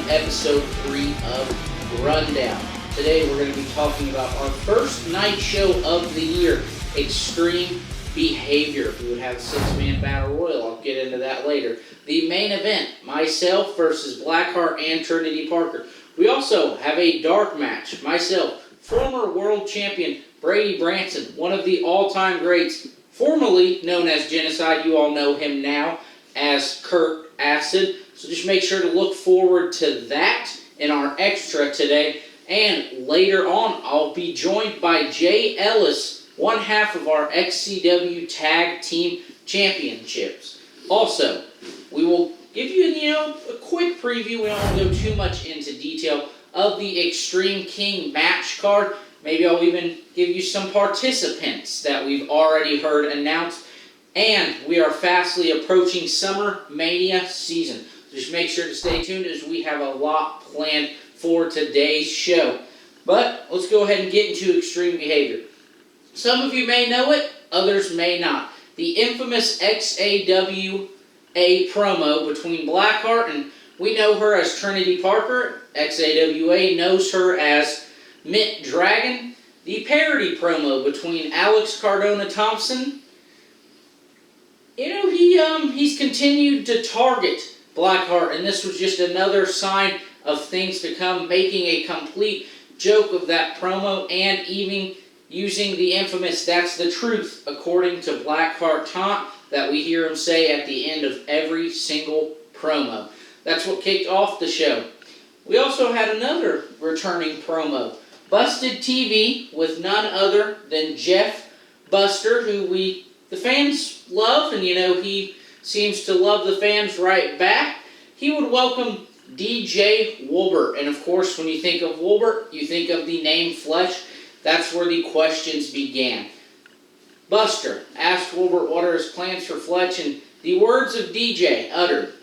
episode 3 of Rundown. Today we're going to be talking about our first night show of the year, Extreme Behavior. We would have a 6-man battle royal. I'll get into that later. The main event, myself versus Blackheart and Trinity Parker. We also have a dark match. Myself, former world champion Brady Branson, one of the all-time greats, formerly known as Genocide. You all know him now as Kurt Acid. So just make sure to look forward to that in our extra today. And later on, I'll be joined by Jay Ellis, one half of our XCW Tag Team Championships. Also, we will give you, a quick preview. We don't go too much into detail of the Extreme King match card. Maybe I'll even give you some participants that we've already heard announced. And we are fastly approaching Summer Mania season. Just make sure to stay tuned as we have a lot planned for today's show. But let's go ahead and get into Extreme Behavior. Some of you may know it, others may not. The infamous XAWA promo between Blackheart, and we know her as Trinity Parker. XAWA knows her as Mint Dragon. The parody promo between Alex Cardona Thompson. He's continued to target Blackheart, and this was just another sign of things to come, making a complete joke of that promo, and even using the infamous "that's the truth" according to Blackheart taunt that we hear him say at the end of every single promo. That's what kicked off the show. We also had another returning promo, Busted TV, with none other than Jeff Buster, who the fans love, and he seems to love the fans right back. He would welcome DJ Wolbert, and of course when you think of Wolbert, you think of the name Fletch. That's where the questions began. Buster asked Wolbert what are his plans for Fletch, and the words of DJ uttered,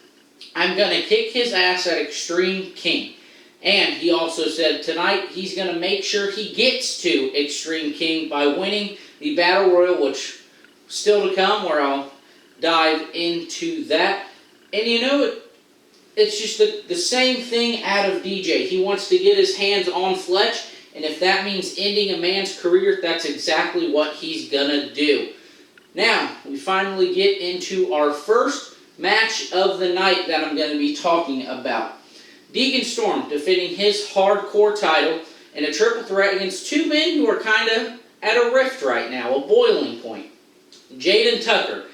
"I'm going to kick his ass at Extreme King." And he also said tonight he's going to make sure he gets to Extreme King by winning the Battle Royal, which still to come, where I'll dive into that. And it's just the same thing out of DJ. He wants to get his hands on Fletch. And if that means ending a man's career, that's exactly what he's going to do. Now, we finally get into our first match of the night that I'm going to be talking about. Deacon Storm defending his hardcore title in a triple threat against two men who are kind of at a rift right now, a boiling point. Jaden Tucker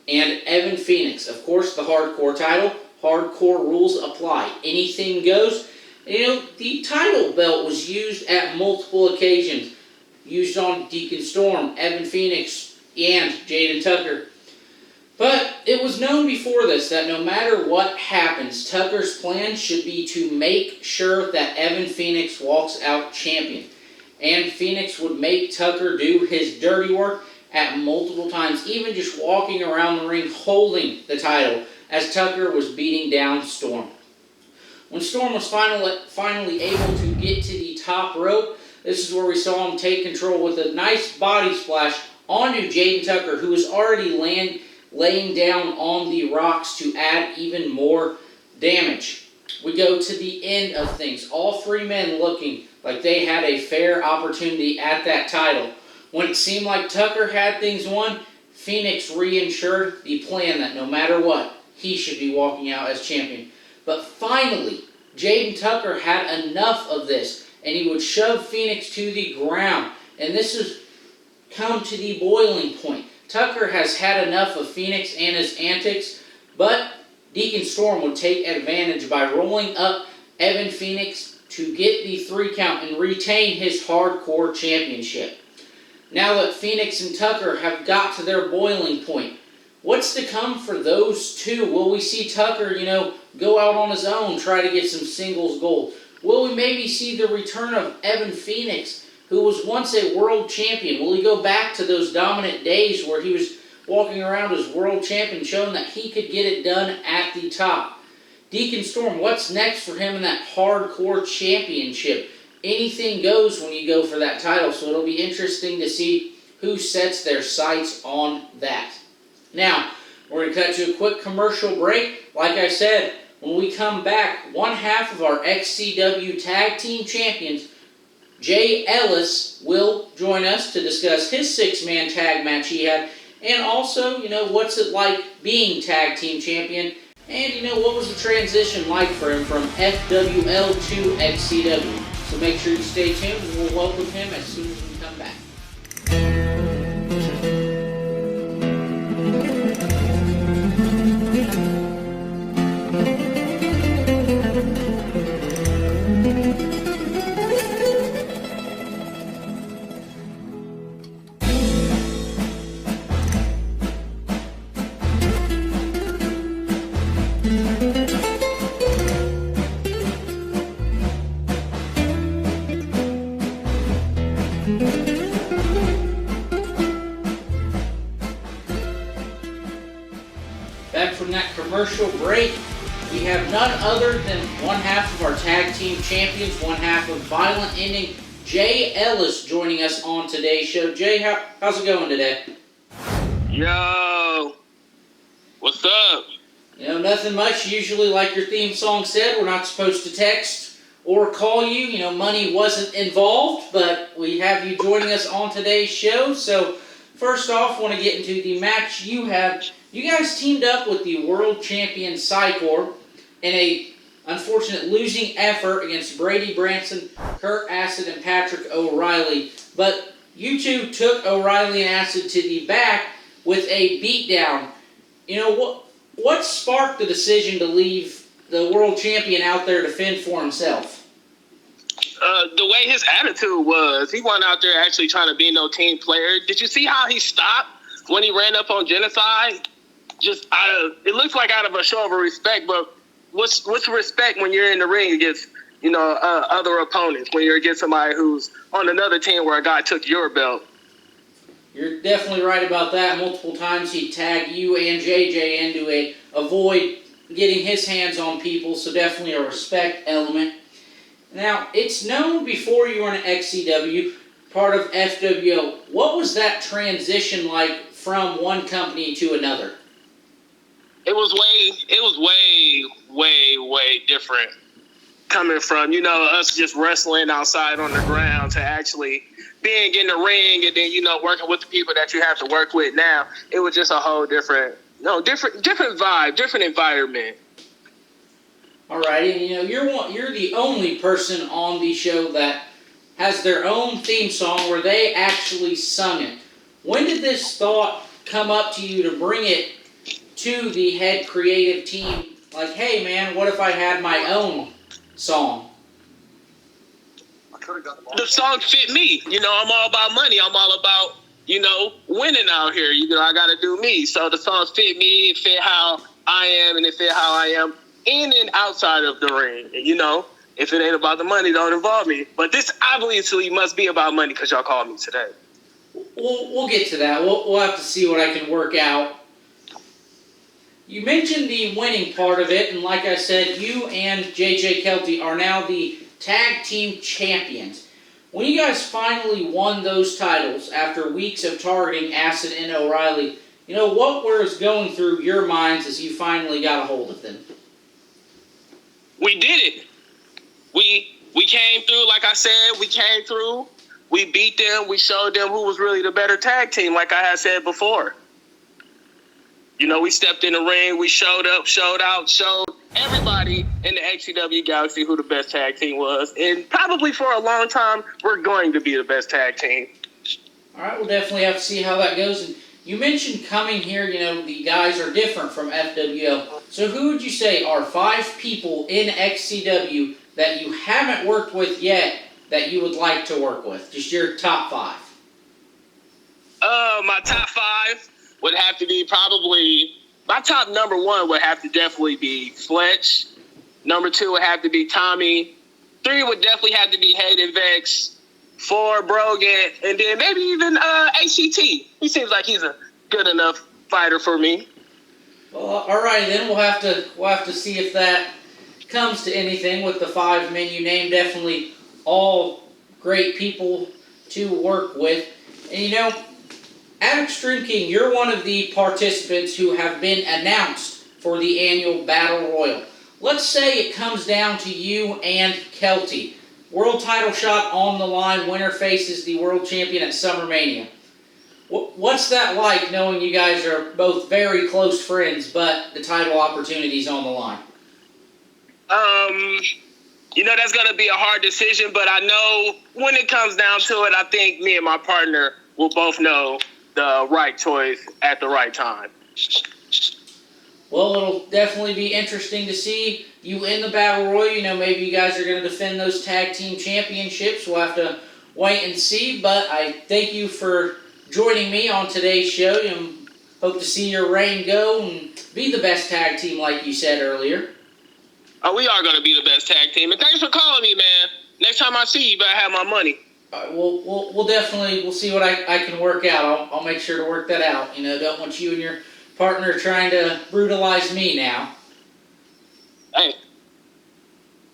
and Evan Phoenix. Of course, the hardcore title, hardcore rules apply. Anything goes. The title belt was used at multiple occasions. Used on Deacon Storm, Evan Phoenix, and Jaden Tucker. But it was known before this that no matter what happens, Tucker's plan should be to make sure that Evan Phoenix walks out champion. And Phoenix would make Tucker do his dirty work at multiple times, even just walking around the ring holding the title as Tucker was beating down Storm. When Storm was finally able to get to the top rope, this is where we saw him take control with a nice body splash onto Jaden Tucker, who was already laying down on the rocks to add even more damage. We go to the end of things. All three men looking like they had a fair opportunity at that title. When it seemed like Tucker had things won, Phoenix reinsured the plan that no matter what, he should be walking out as champion. But finally, Jaden Tucker had enough of this, and he would shove Phoenix to the ground. And this has come to the boiling point. Tucker has had enough of Phoenix and his antics, but Deacon Storm would take advantage by rolling up Evan Phoenix to get the 3 count and retain his hardcore championship. Now that Phoenix and Tucker have got to their boiling point, what's to come for those two? Will we see Tucker, go out on his own, try to get some singles gold? Will we maybe see the return of Evan Phoenix, who was once a world champion? Will he go back to those dominant days where he was walking around as world champion, showing that he could get it done at the top? Deacon Storm, what's next for him in that hardcore championship? Anything goes when you go for that title, so it'll be interesting to see who sets their sights on that. Now, we're going to cut to a quick commercial break. Like I said, when we come back, one half of our XCW Tag Team Champions, Jay Ellis, will join us to discuss his 6-man tag match he had, and also, what's it like being Tag Team Champion, and, what was the transition like for him from FWL to XCW. So make sure you stay tuned, and we'll welcome him as soon as we come back. Back from that commercial break, we have none other than one half of our tag team champions, one half of Violent Ending, Jay Ellis, joining us on today's show. Jay, how's it going today? Yo, what's up? Nothing much. Usually, like your theme song said, we're not supposed to text or call you. Money wasn't involved, but we have you joining us on today's show. So, first off, I want to get into the match you have. You guys teamed up with the world champion Psycor in a unfortunate losing effort against Brady Branson, Kurt Acid, and Patrick O'Reilly. But you two took O'Reilly and Acid to the back with a beatdown. What sparked the decision to leave the world champion out there to fend for himself? The way his attitude was, he wasn't out there actually trying to be no team player. Did you see how he stopped when he ran up on Genocide? It looks like out of a show of respect, but what's respect when you're in the ring against, other opponents, when you're against somebody who's on another team where a guy took your belt? You're definitely right about that. Multiple times he tagged you and JJ in to avoid getting his hands on people, so definitely a respect element. Now, it's known before you were in XCW, part of FWL. What was that transition like from one company to another? It was way different. coming from, us just wrestling outside on the ground to actually being in the ring and then, working with the people that you have to work with now. It was just a whole different vibe, different environment. All right, and you're the only person on the show that has their own theme song where they actually sung it. When did this thought come up to you to bring it to the head creative team? Like, hey man, what if I had my own song? The song fit me. I'm all about money. I'm all about, winning out here. I got to do me. So the song fit me. It fit how I am, and it fit how I am in and outside of the ring. If it ain't about the money, don't involve me. But this obviously must be about money because y'all called me today. We'll get to that. We'll have to see what I can work out. You mentioned the winning part of it, and like I said, you and JJ Kelty are now the tag team champions. When you guys finally won those titles after weeks of targeting Acid and O'Reilly, what was going through your minds as you finally got a hold of them? We did it. We came through, like I said, we came through. We beat them. We showed them who was really the better tag team, like I had said before. We stepped in the ring. We showed up, showed out, showed everybody in the XCW Galaxy who the best tag team was. And probably for a long time, we're going to be the best tag team. All right, we'll definitely have to see how that goes. And you mentioned coming here, the guys are different from FWO. So who would you say are 5 people in XCW that you haven't worked with yet that you would like to work with? Just your top 5. My top 5 would have to be probably, my top number 1 would have to definitely be Fletch. Number 2 would have to be Tommy. 3 would definitely have to be Hayden Vex. 4, Brogan. And then maybe even ACT. He seems like he's a good enough fighter for me. Well, all right, then we'll have to see if that comes to anything with the 5 men you named. Definitely all great people to work with. And at Extreme King, you're one of the participants who have been announced for the annual Battle Royal. Let's say it comes down to you and Kelty. World title shot on the line. Winner faces the world champion at SummerMania. What's that like, knowing you guys are both very close friends, but the title opportunity's on the line? That's going to be a hard decision, but I know when it comes down to it, I think me and my partner will both know the right choice at the right time. Well, it'll definitely be interesting to see you in the Battle Royal. Maybe you guys are going to defend those tag team championships. We'll have to wait and see, but I thank you for joining me on today's show. And hope to see your reign go and be the best tag team like you said earlier. Oh, we are going to be the best tag team. And thanks for calling me, man. Next time I see you, you better have my money. We'll see what I can work out. I'll make sure to work that out. Don't want you and your partner trying to brutalize me now. Hey,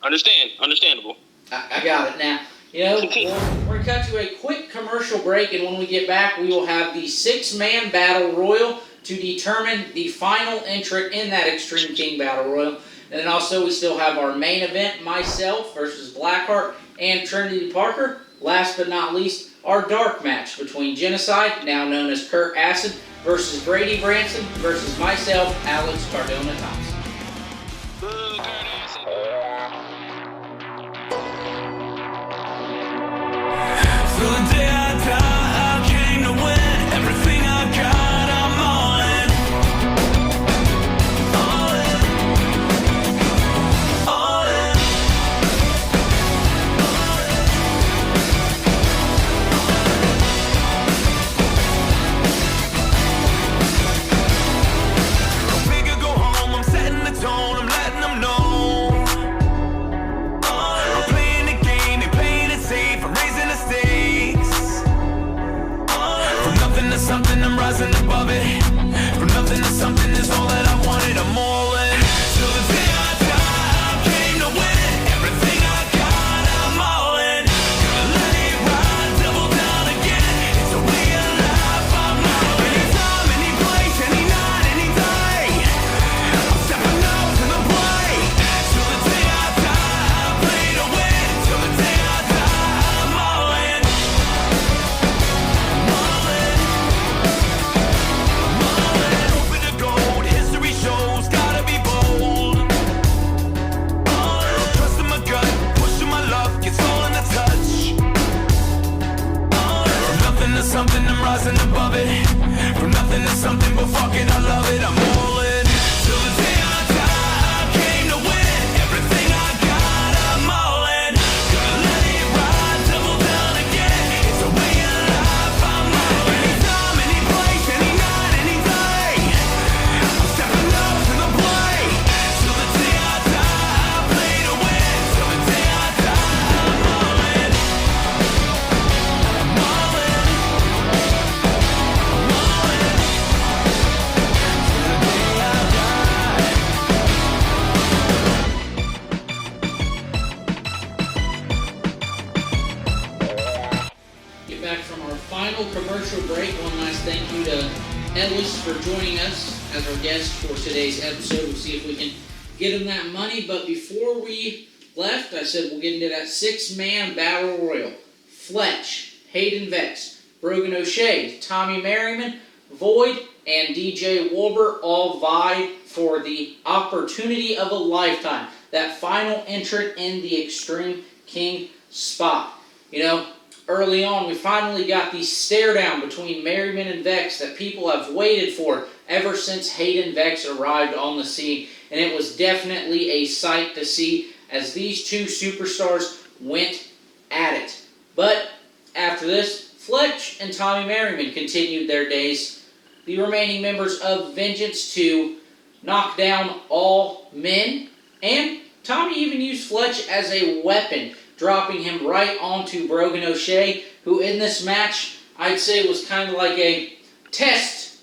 understandable. I got it now. We're going to cut to a quick commercial break, and when we get back, we will have the 6-man Battle Royal to determine the final entrant in that Extreme King Battle Royal. And then also we still have our main event, myself versus Blackheart and Trinity Parker. Last but not least, our dark match between Genocide, now known as Kurt Acid, versus Brady Branson versus myself, Alex Cardona Thompson. Boo, Kurt Acid. So the day I die, I came to win. Everything I got, I'm all in. All in. All in. Go big or go home, I'm setting commercial break, one last thank you to Ellis for joining us as our guest for today's episode. We'll see if we can get him that money. But before we left, I said we'll get into that 6-man battle royal. Fletch, Hayden Vex, Brogan O'Shea, Tommy Merriman, Void, and DJ Wolbert all vied for the opportunity of a lifetime. That final entrant in the Extreme King spot. You know, early on, we finally got the stare down between Merriman and Vex that people have waited for ever since Hayden Vex arrived on the scene. And it was definitely a sight to see as these two superstars went at it. But after this, Fletch and Tommy Merriman continued their days. The remaining members of Vengeance to knock down all men. And Tommy even used Fletch as a weapon, dropping him right onto Brogan O'Shea, who in this match, I'd say was kind of like a test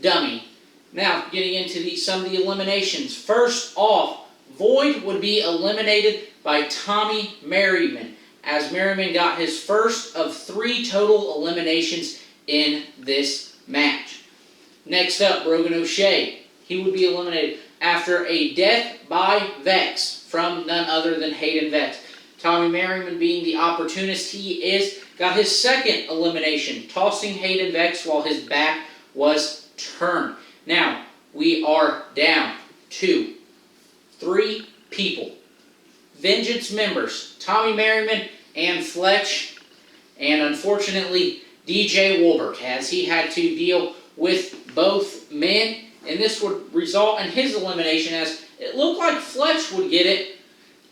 dummy. Now, getting into some of the eliminations. First off, Void would be eliminated by Tommy Merriman, as Merriman got his first of 3 total eliminations in this match. Next up, Brogan O'Shea. He would be eliminated after a death by Vex from none other than Hayden Vex. Tommy Merriman, being the opportunist he is, got his second elimination, tossing Hayden Vex while his back was turned. Now, we are down to 3 people. Vengeance members, Tommy Merriman and Fletch, and unfortunately, DJ Wolbert, as he had to deal with both men, and this would result in his elimination, as it looked like Fletch would get it.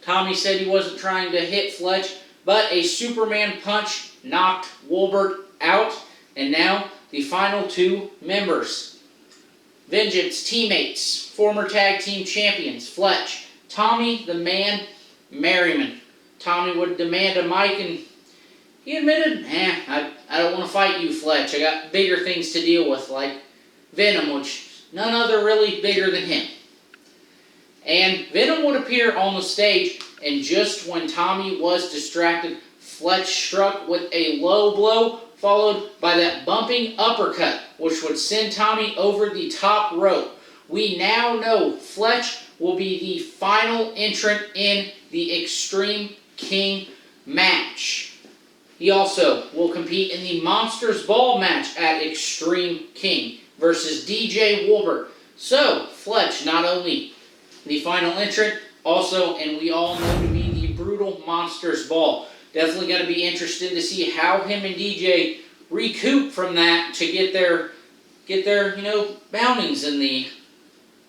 Tommy said he wasn't trying to hit Fletch, but a Superman punch knocked Wolbert out, and now the final 2 members. Vengeance teammates, former tag team champions, Fletch, Tommy the Man Merriman. Tommy would demand a mic, and he admitted, I don't want to fight you, Fletch. I got bigger things to deal with, like Venom, which none other really bigger than him. And Venom would appear on the stage, and just when Tommy was distracted, Fletch struck with a low blow, followed by that bumping uppercut, which would send Tommy over the top rope. We now know Fletch will be the final entrant in the Extreme King match. He also will compete in the Monsters Ball match at Extreme King versus DJ Wolbert. So, Fletch, not only the final entrant, also, and we all know to be the Brutal Monsters Ball. Definitely going to be interested to see how him and DJ recoup from that to get their boundings in the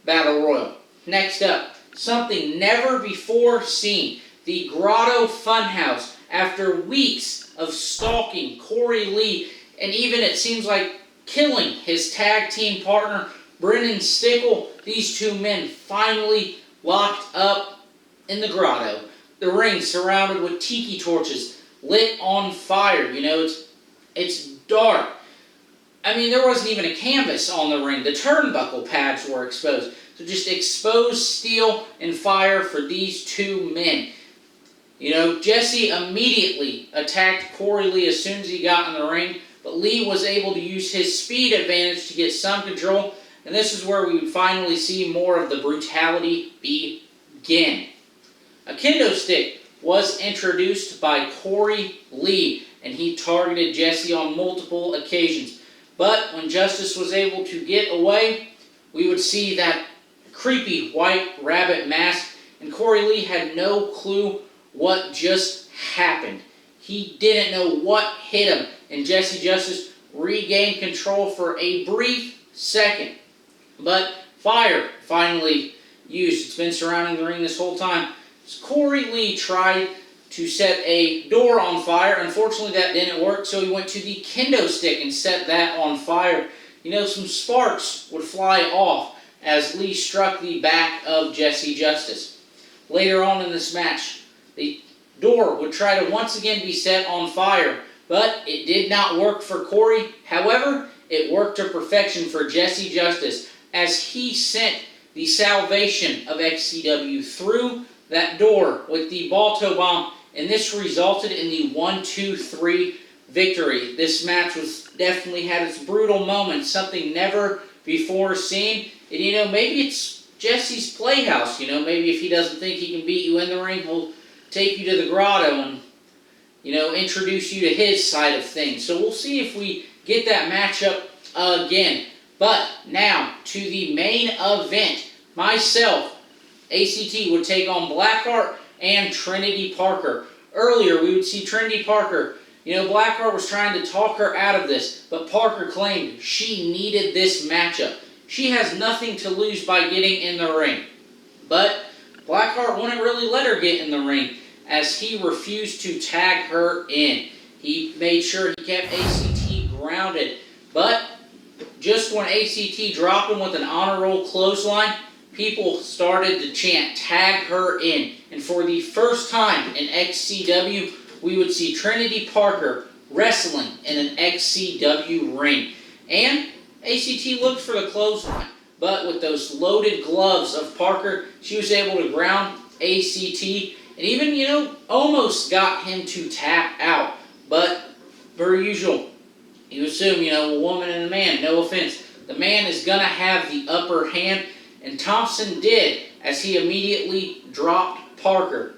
Battle Royal. Next up, something never before seen. The Grotto Funhouse, after weeks of stalking Corey Lee, and even it seems like killing his tag team partner, Brennan Stickle, these 2 men finally locked up in the grotto. The ring surrounded with tiki torches, lit on fire. You know, it's dark. I mean, there wasn't even a canvas on the ring. The turnbuckle pads were exposed. So just exposed steel and fire for these 2 men. You know, Jesse immediately attacked Corey Lee as soon as he got in the ring, but Lee was able to use his speed advantage to get some control, and this is where we would finally see more of the brutality begin. A kendo stick was introduced by Corey Lee, and he targeted Jesse on multiple occasions. But when Justice was able to get away, we would see that creepy white rabbit mask, and Corey Lee had no clue what just happened. He didn't know what hit him, and Jesse Justice regained control for a brief second. But fire finally used. It's been surrounding the ring this whole time. Corey Lee tried to set a door on fire. Unfortunately, that didn't work, so he went to the kendo stick and set that on fire. You know, some sparks would fly off as Lee struck the back of Jesse Justice. Later on in this match, the door would try to once again be set on fire, but it did not work for Corey. However, it worked to perfection for Jesse Justice as he sent the salvation of XCW through that door with the Balto Bomb, and this resulted in the 1-2-3 victory. This match was definitely had its brutal moments, something never before seen. And maybe it's Jesse's Playhouse. Maybe if he doesn't think he can beat you in the ring, he'll take you to the grotto and introduce you to his side of things. So we'll see if we get that matchup again. But now to the main event. Myself, ACT, would take on Blackheart and Trinity Parker. Earlier, we would see Trinity Parker. Blackheart was trying to talk her out of this, but Parker claimed she needed this matchup. She has nothing to lose by getting in the ring. But Blackheart wouldn't really let her get in the ring, as he refused to tag her in. He made sure he kept ACT grounded. But just when ACT dropped him with an honor roll clothesline, people started to chant, tag her in. And for the first time in XCW, we would see Trinity Parker wrestling in an XCW ring. And ACT looked for the clothesline, but with those loaded gloves of Parker, she was able to ground ACT and even, almost got him to tap out. But, per usual, you assume, a woman and a man, no offense. The man is going to have the upper hand, and Thompson did, as he immediately dropped Parker.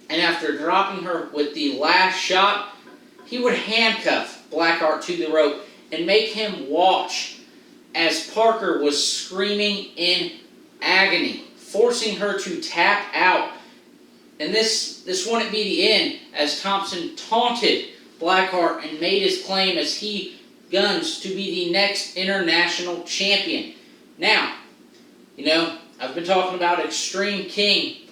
And after dropping her with the last shot, he would handcuff Blackheart to the rope and make him watch as Parker was screaming in agony, forcing her to tap out. And this wouldn't be the end, as Thompson taunted Blackheart and made his claim as he guns to be the next international champion. Now, I've been talking about Extreme King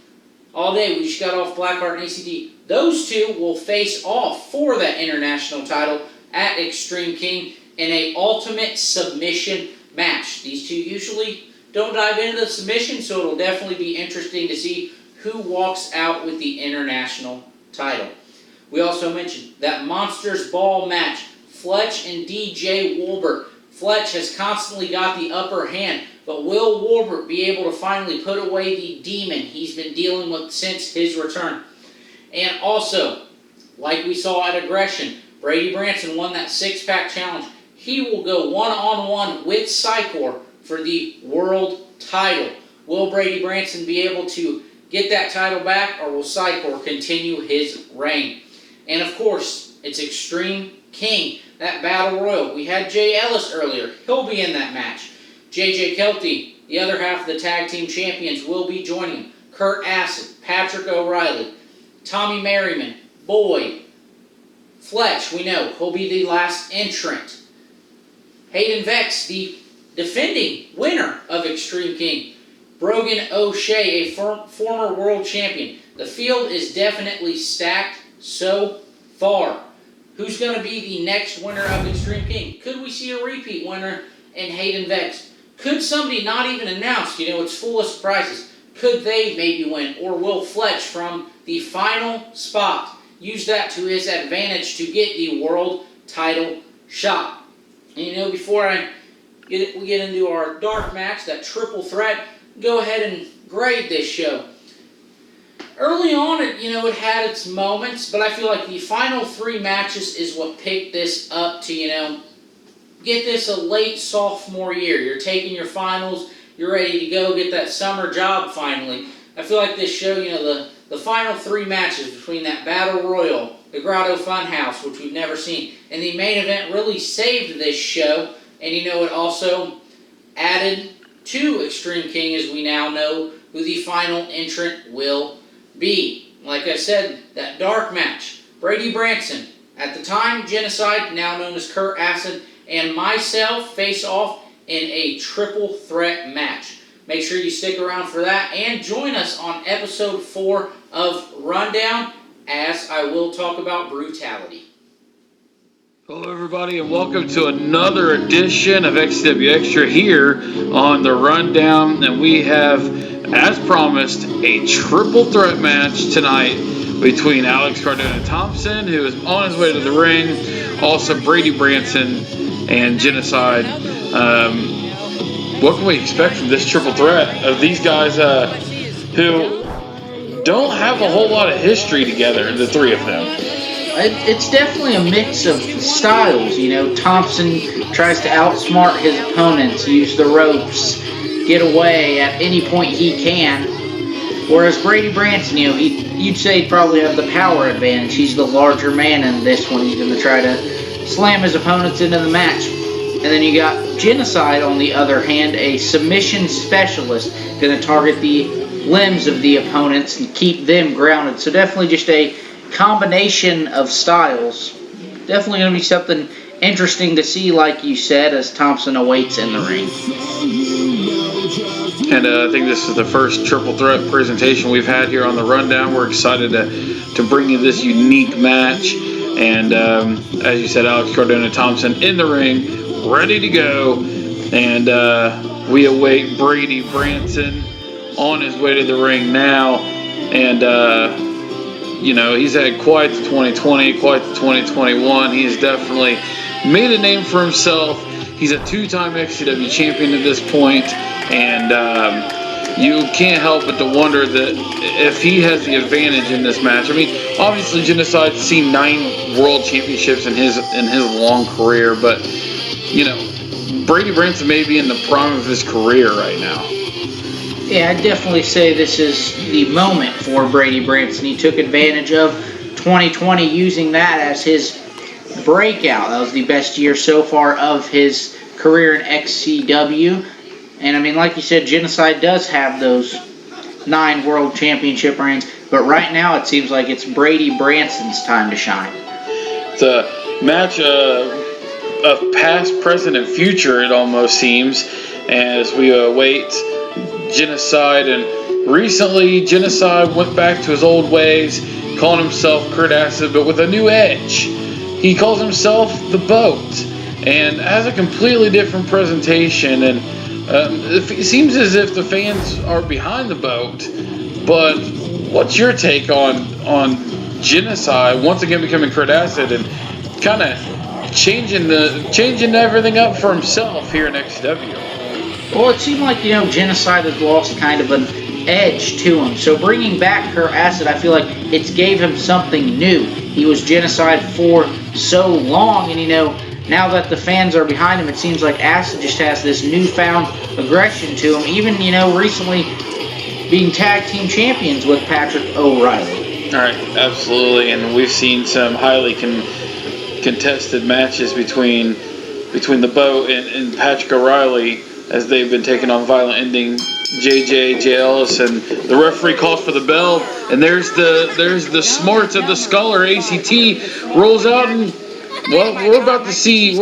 all day. We just got off Blackheart and ACT. Those two will face off for that international title at Extreme King in a ultimate submission match. These two usually don't dive into the submission, so it'll definitely be interesting to see who walks out with the international title. We also mentioned that Monsters Ball match, Fletch and DJ Wolbert. Fletch has constantly got the upper hand, but will Wolbert be able to finally put away the demon he's been dealing with since his return? And also, like we saw at Aggression, Brady Branson won that six-pack challenge. He will go one-on-one with Psychor for the world title. Will Brady Branson be able to get that title back, or will Psychor continue his reign? And of course, it's Extreme King, that Battle Royal. We had Jay Ellis earlier. He'll be in that match. JJ Kelty, the other half of the tag team champions, will be joining him. Kurt Acid, Patrick O'Reilly, Tommy Merriman, Boyd, Fletch, we know, he'll be the last entrant. Hayden Vex, the defending winner of Extreme King. Brogan O'Shea, a former world champion. The field is definitely stacked so far. Who's going to be the next winner of Extreme King? Could we see a repeat winner in Hayden Vex? Could somebody not even announced, it's full of surprises, could they maybe win? Or will Fletch from the final spot use that to his advantage to get the world title shot? And before we get into our dark match, that triple threat, go ahead and grade this show. Early on, it had its moments, but I feel like the final three matches is what picked this up to, get this a late sophomore year. You're taking your finals, you're ready to go get that summer job finally. I feel like this show, the final three matches between that Battle Royal, the Grotto Funhouse, which we've never seen, and the main event really saved this show. And it also added to Extreme King, as we now know who the final entrant will be. Like I said, that dark match, Brady Branson, at the time Genocide, now known as Kurt Acid, and myself face off in a triple threat match. Make sure you stick around for that and join us on episode 4 of Rundown, as I will talk about brutality. Hello everybody and welcome to another edition of XCW Extra here on the Rundown, and we have, as promised, a triple threat match tonight between Alex Cardona Thompson, who is on his way to the ring, also Brady Branson and Genocide. What can we expect from this triple threat of these guys who don't have a whole lot of history together, the three of them? It's definitely a mix of styles. Thompson tries to outsmart his opponents, use the ropes, get away at any point he can. Whereas Brady Branson, you'd say he'd probably have the power advantage. He's the larger man in this one. He's going to try to slam his opponents into the match. And then you got Genocide, on the other hand, a submission specialist, going to target the limbs of the opponents and keep them grounded. So definitely just a combination of styles. Definitely going to be something interesting to see, like you said, as Thompson awaits in the ring. And I think this is the first triple threat presentation we've had here on the Rundown. We're excited to bring you this unique match. And as you said, Alex Cardona Thompson in the ring, ready to go. And we await Brady Branson on his way to the ring now. And he's had quite the 2020, quite the 2021. He's definitely made a name for himself. He's a two-time XCW champion at this point, and you can't help but to wonder that if he has the advantage in this match. I mean, obviously Genocide's seen 9 world championships in his long career, but Brady Branson may be in the prime of his career right now. Yeah, I'd definitely say this is the moment for Brady Branson. He took advantage of 2020, using that as his breakout. That was the best year so far of his career in XCW. And I mean, like you said, Genocide does have those 9 world championship reigns, but right now it seems like it's Brady Branson's time to shine. It's a match of past, present, and future, it almost seems, as we await Genocide. And recently Genocide went back to his old ways, calling himself Kurt Acid, but with a new edge. He calls himself The Boat, and has a completely different presentation. And it seems as if the fans are behind The Boat. But what's your take on Genocide once again becoming Kurt Acid and kind of changing everything up for himself here in XCW? Well, it seemed like, Genocide has lost kind of an edge to him. So bringing back Kurt Acid, I feel like it's gave him something new. He was Genocide for so long, and now that the fans are behind him, it seems like Acid just has this newfound aggression to him. Even, recently being tag team champions with Patrick O'Reilly. All right, absolutely. And we've seen some highly contested matches between the Boat and Patrick O'Reilly, as they've been taking on Violent Ending, Jay Ellis, and the referee calls for the bell, and there's the smarts of the scholar. ACT rolls out, and well, we're about to see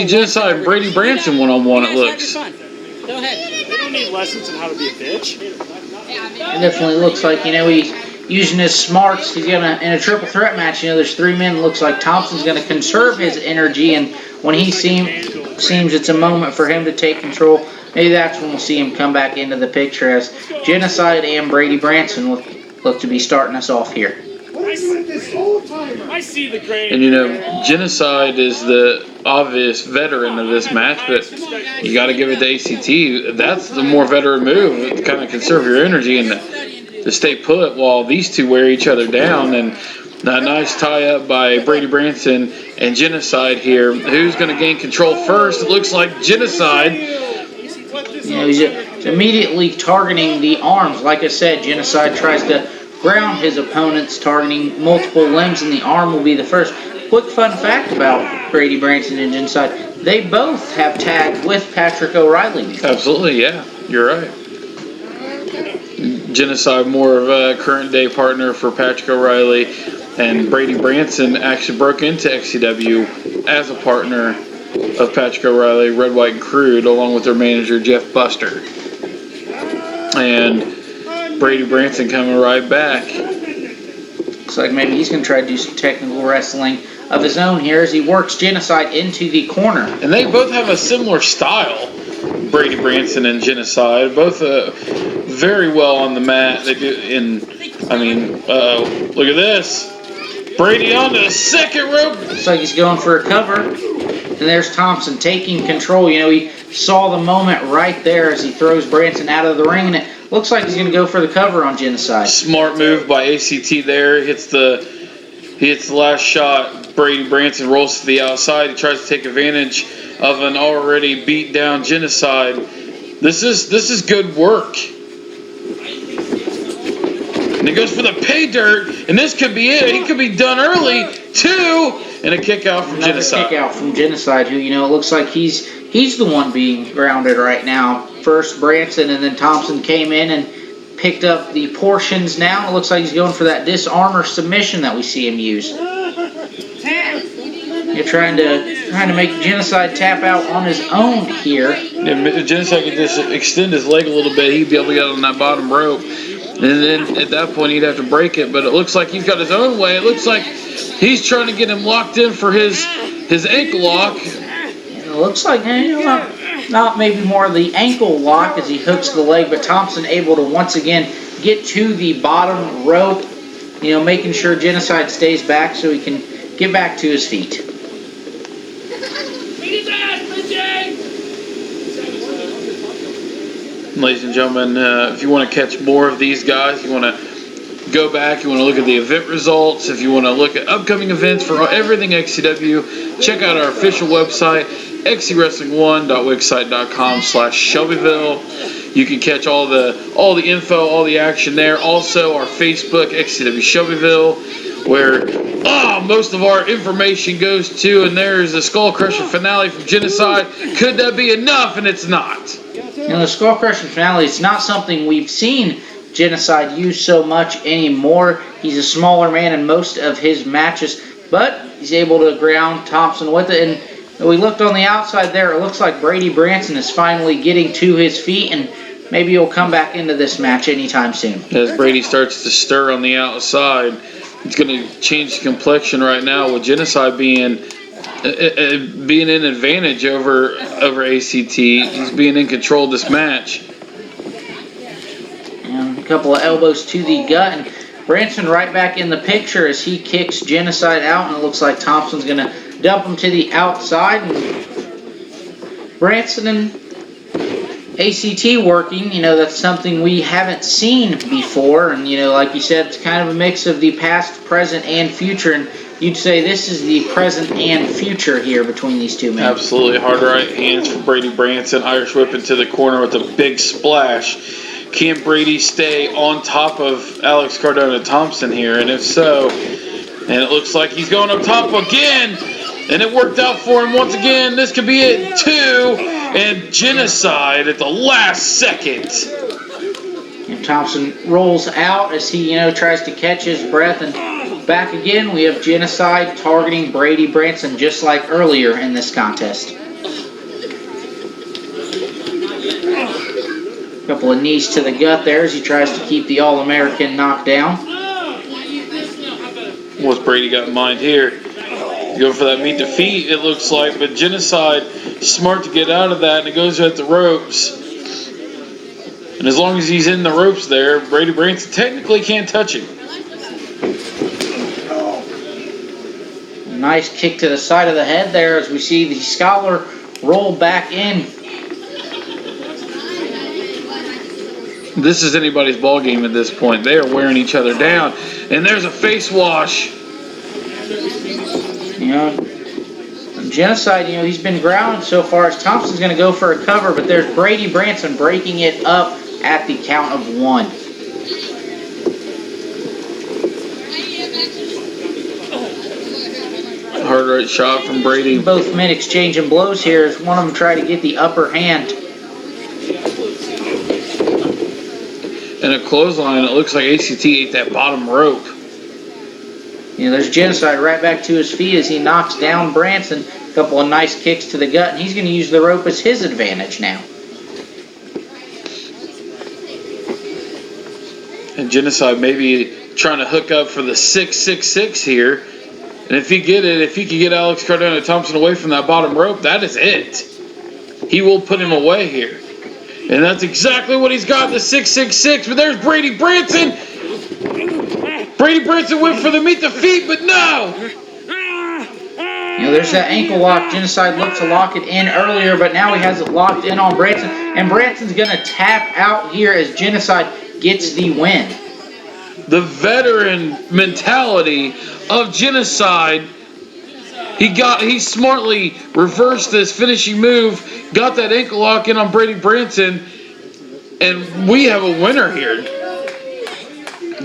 Genocide and Brady Branson one-on-one. It looks. Go ahead. They don't need lessons on how to be a bitch. It definitely looks like he's using his smarts. He's gonna, in a triple threat match. There's 3 men. Looks like Thompson's gonna conserve his energy, and when he seems it's a moment for him to take control. Maybe that's when we'll see him come back into the picture, as Genocide and Brady Branson look to be starting us off here. I see the great. And Genocide is the obvious veteran of this match, but you got to give it to ACT. That's the more veteran move, to kind of conserve your energy and to stay put while these two wear each other down. And a nice tie-up by Brady Branson and Genocide here. Who's going to gain control first? It looks like Genocide. He's immediately targeting the arms. Like I said, Genocide tries to ground his opponents, targeting multiple limbs, and the arm will be the first. Quick fun fact about Brady Branson and Genocide: they both have tagged with Patrick O'Reilly. Absolutely, yeah, you're right. Genocide more of a current day partner for Patrick O'Reilly, and Brady Branson actually broke into XCW as a partner of Patrick O'Reilly, Red, White, and Crude, along with their manager Jeff Buster. And Brady Branson coming right back. Looks like maybe he's going to try to do some technical wrestling of his own here as he works Genocide into the corner. And they both have a similar style, Brady Branson and Genocide, both very well on the mat. They do. Look at this. Brady on the second rope. Looks like he's going for a cover. And there's Thompson taking control. He saw the moment right there as he throws Branson out of the ring, and it looks like he's going to go for the cover on Genocide. Smart move by ACT there. Hits the He hits the last shot. Brady Branson rolls to the outside. He tries to take advantage of an already beat down Genocide. This is good work. And he goes for the pay dirt, and this could be it. He could be done early. 2, and a kick out from Genocide. Kick out from Genocide, who, it looks like he's the one being grounded right now. First Branson, and then Thompson came in and picked up the portions now. It looks like he's going for that disarmor submission that we see him use. You're trying to make Genocide tap out on his own here. If Genocide could just extend his leg a little bit, he'd be able to get on that bottom rope. And then at that point, he'd have to break it. But it looks like he's got his own way. It looks like he's trying to get him locked in for his ankle lock. It looks like not maybe more the ankle lock as he hooks the leg, but Thompson able to once again get to the bottom rope, making sure Genocide stays back so he can get back to his feet. Ladies and gentlemen, if you want to catch more of these guys, you want to go back, you want to look at the event results, if you want to look at upcoming events for everything XCW, check out our official website, xcwrestling1.wixsite.com/Shelbyville. You can catch all the info, all the action there. Also, our Facebook, XCW Shelbyville, where most of our information goes to, and there's the Skull Crusher finale from Genocide. Could that be enough? And it's not. The Skull Crushing finale, it's not something we've seen Genocide use so much anymore. He's a smaller man in most of his matches, but he's able to ground Thompson with it. And we looked on the outside there, it looks like Brady Branson is finally getting to his feet, and maybe he'll come back into this match anytime soon. As Brady starts to stir on the outside, it's going to change the complexion right now with Genocide being in advantage over ACT. He's being in control of this match. And a couple of elbows to the gut, and Branson right back in the picture as he kicks Genocide out, and it looks like Thompson's going to dump him to the outside. And Branson and ACT working, that's something we haven't seen before, and like you said, it's kind of a mix of the past, present, and future, and you'd say this is the present and future here between these two men. Absolutely. Hard right hands for Brady Branson. Irish whip into the corner with a big splash. Can Brady stay on top of Alex Cardona Thompson here? And if so, and it looks like he's going up top again, and it worked out for him once again. This could be it too. And Genocide at the last second. And Thompson rolls out as he, tries to catch his breath, and back again, we have Genocide targeting Brady Branson just like earlier in this contest. A couple of knees to the gut there as he tries to keep the All-American knocked down. What's Brady got in mind here? Go for that meat defeat, it looks like, but Genocide smart to get out of that, and it goes at the ropes. And as long as he's in the ropes there, Brady Branson technically can't touch him. Nice kick to the side of the head there as we see the Scholar roll back in. This is anybody's ball game at this point. They are wearing each other down. And there's a face wash. Genocide, he's been grounded so far as Thompson's going to go for a cover, but there's Brady Branson breaking it up at the count of 1. Hard right shot from Brady. Both men exchanging blows here as one of them try to get the upper hand. And a clothesline, it looks like ACT ate that bottom rope. There's Genocide right back to his feet as he knocks down Branson. A couple of nice kicks to the gut, and he's going to use the rope as his advantage now. And Genocide maybe trying to hook up for the 666 here. And if he could get Alex Cardona Thompson away from that bottom rope, that is it. He will put him away here. And that's exactly what he's got, the 666. But there's Brady Branson. Brady Branson went for the meet the feet, but no. There's that ankle lock. Genocide looked to lock it in earlier, but now he has it locked in on Branson. And Branson's going to tap out here as Genocide gets the win. the veteran mentality of Genocide. He smartly reversed this finishing move, got that ankle lock in on Brady Branson, and we have a winner here.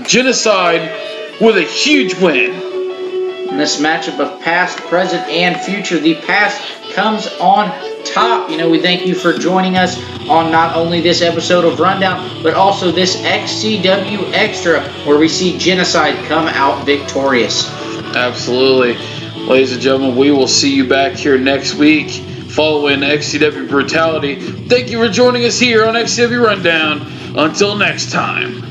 Genocide with a huge win. In this matchup of past, present, and future, the past comes on top. We thank you for joining us on not only this episode of Rundown, but also this XCW Extra, where we see Genocide come out victorious. Absolutely. Ladies and gentlemen, we will see you back here next week following XCW Brutality. Thank you for joining us here on XCW Rundown. Until next time.